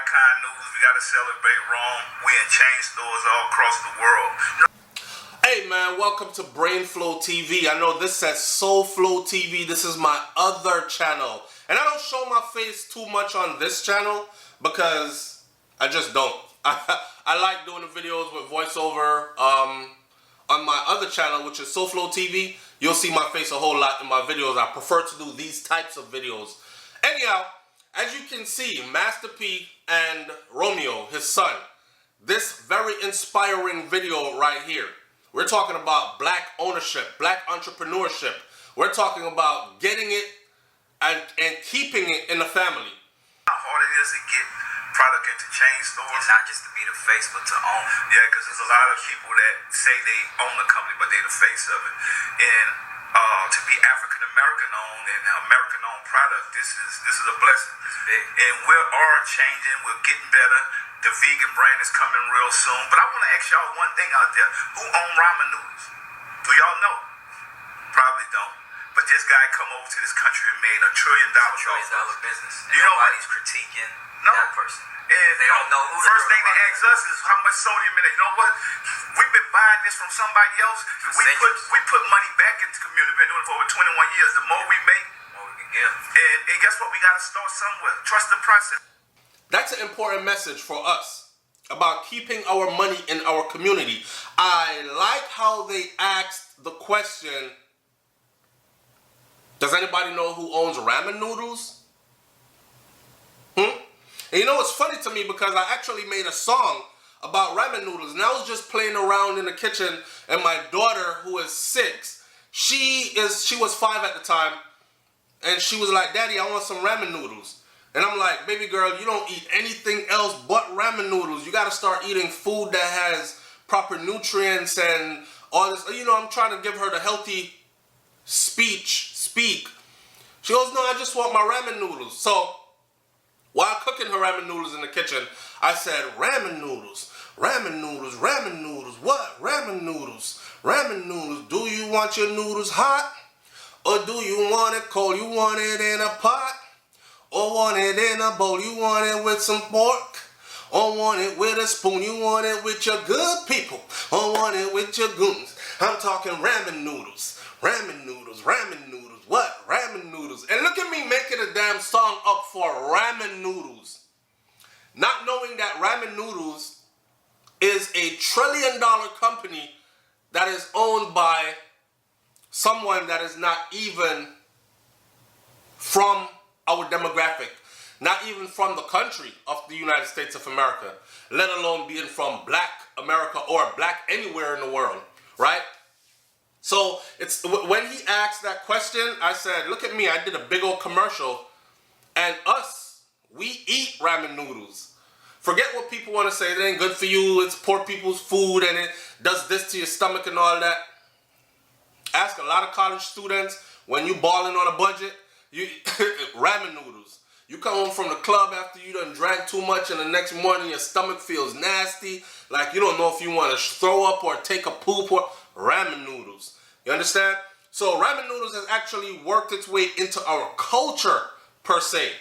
icon news. We got to celebrate Rome. We in chain stores all across the world. Hey man, welcome to BrainFLoTv. I know this says SoulFlow TV. This is my other channel. And I don't show my face too much on this channel because I just don't. I like doing the videos with voiceover. On my other channel, which is SoulFlow TV, you'll see my face a whole lot in my videos. I prefer to do these types of videos. Anyhow, as you can see, Master P and Romeo, his son, this very inspiring video right here. We're talking about black ownership, black entrepreneurship. We're talking about getting it and keeping it in the family. How hard it is to get product into chain stores. And not just to be the face, but to own. Yeah, because there's a lot of people that say they own the company, but they're the face of it. And to be African American owned and American owned product, this is a blessing. It's big. And we are changing. We're getting better. The vegan brand is coming real soon. But I want to ask y'all one thing out there: who own Ramen Noodles? Do y'all know? Probably don't. But this guy come over to this country and made $1 trillion. $1 trillion business. And You know what? nobody's critiquing No. that person. And They don't know who the first thing they product ask us is how much sodium in it. You know what? We've been buying this from somebody else. We put money back into the community. We've been doing it for over 21 years. The more we make, the more we can give. and guess what? We got to start somewhere. Trust the process. That's an important message for us about keeping our money in our community. I like how they asked the question, does anybody know who owns Ramen Noodles? And you know what's funny to me, because I actually made a song about ramen noodles, and I was just playing around in the kitchen, and my daughter, who is 6, she was 5 at the time, and she was like, "Daddy, I want some ramen noodles." And I'm like, "Baby girl, you don't eat anything else but ramen noodles. You got to start eating food that has proper nutrients and all this." You know, I'm trying to give her the healthy speak. She goes, "No, I just want my ramen noodles." So while cooking her ramen noodles in the kitchen, I said, "Ramen noodles, ramen noodles, ramen noodles. What? Ramen noodles, ramen noodles. Do you want your noodles hot? Or do you want it cold? You want it in a pot? Or want it in a bowl? You want it with some pork? Or want it with a spoon? You want it with your good people? Or want it with your goons?" I'm talking ramen noodles, ramen noodles, ramen noodles. What? Ramen noodles. And look at me making a damn song up for ramen noodles. Not knowing that ramen noodles is a $1 trillion company that is owned by someone that is not even from our demographic, not even from the country of the United States of America, let alone being from black America or black anywhere in the world, right? So it's when he asked that question, I said, look at me, I did a big old commercial, and we eat ramen noodles. Forget what people want to say, it ain't good for you, it's poor people's food, and it does this to your stomach and all that. Ask a lot of college students, when you balling on a budget, you ramen noodles. You come home from the club after you done drank too much, and the next morning your stomach feels nasty, like you don't know if you want to throw up or take a poop, or ramen noodles. You understand? So ramen noodles has actually worked its way into our culture, per se.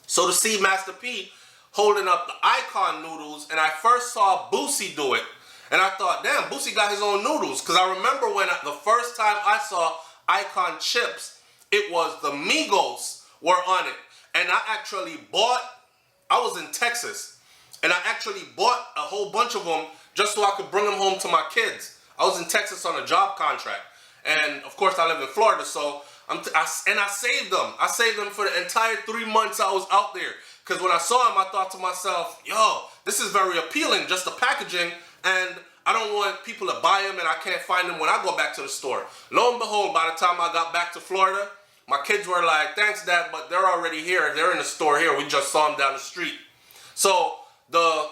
So to see Master P holding up the icon noodles, and I first saw Boosie do it, and I thought, damn, Boosie got his own noodles, because I remember when the first time I saw icon chips, it was the Migos were on it, and I was in Texas, and I actually bought a whole bunch of them just so I could bring them home to my kids. I was in Texas on a job contract, and of course I live in Florida, so I saved them. I saved them for the entire 3 months I was out there, because when I saw them, I thought to myself, yo, this is very appealing, just the packaging, and I don't want people to buy them and I can't find them when I go back to the store. Lo and behold, by the time I got back to Florida, my kids were like, "Thanks, Dad, but they're already here. They're in the store here. We just saw them down the street." So the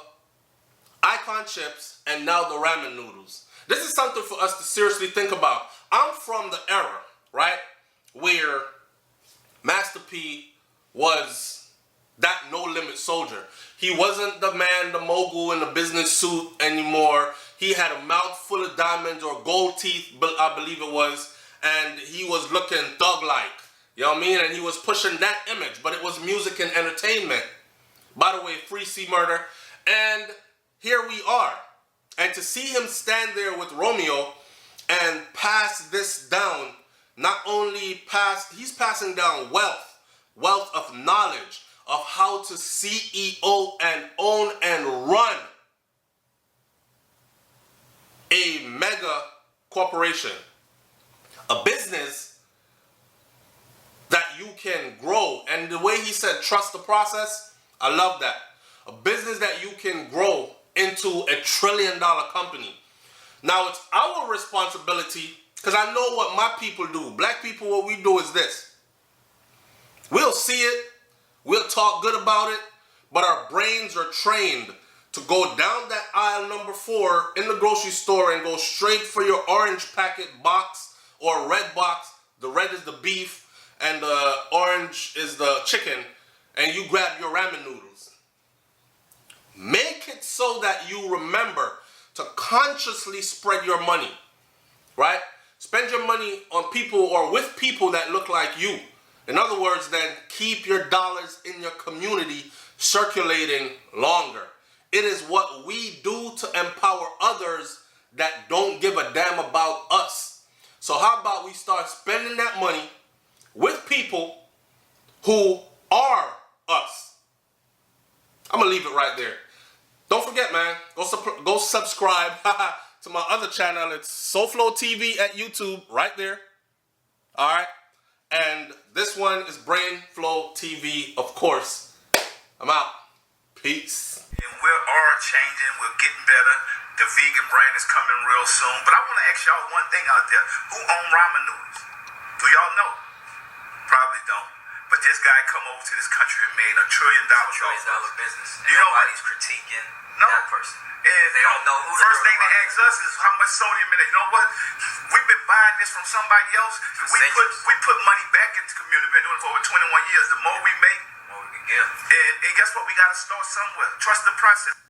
icon chips and now the ramen noodles. This is something for us to seriously think about. I'm from the era, right, where Master P was that no-limit soldier. He wasn't the man, the mogul in the business suit anymore. He had a mouth full of diamonds or gold teeth, I believe it was, and he was looking thug-like. You know what I mean? And he was pushing that image, but it was music and entertainment. By the way, free C Murder. And here we are. And to see him stand there with Romeo and pass this down, not only he's passing down wealth of knowledge of how to CEO and own and run a mega corporation, a business that you can grow. And the way he said, trust the process, I love that. A business that you can grow into $1 trillion company. Now it's our responsibility, because I know what my people do. Black people, what we do is this. We'll see it, we'll talk good about it, but our brains are trained to go down that aisle number 4 in the grocery store and go straight for your orange packet box or red box. The red is the beef and the orange is the chicken, and you grab your ramen noodles. Make it so that you remember to consciously spread your money, right? Spend your money on people or with people that look like you. In other words, then keep your dollars in your community circulating longer. It is what we do to empower others that don't give a damn about us. So how about we start spending that money with people who are us? I'm going to leave it right there. Don't forget, man, go subscribe to my other channel. It's BrainFLoTv at YouTube, right there. All right. And this one is BrainFLoTv, of course. I'm out. Peace. And we are changing. We're getting better. The vegan brain is coming real soon. But I want to ask y'all one thing out there. Who own Ramen Noodles? Do y'all know? Probably don't. But this guy come over to this country and made $1 trillion. $1 trillion business. And You know what? nobody's critiquing No. that person. And They don't know who the first thing they real ask us is how much sodium in it. You know what? We've been buying this from somebody else. We put money back into the community. We've been doing it for over 21 years. The more we make, More we can give. and guess what? We got to start somewhere. Trust the process.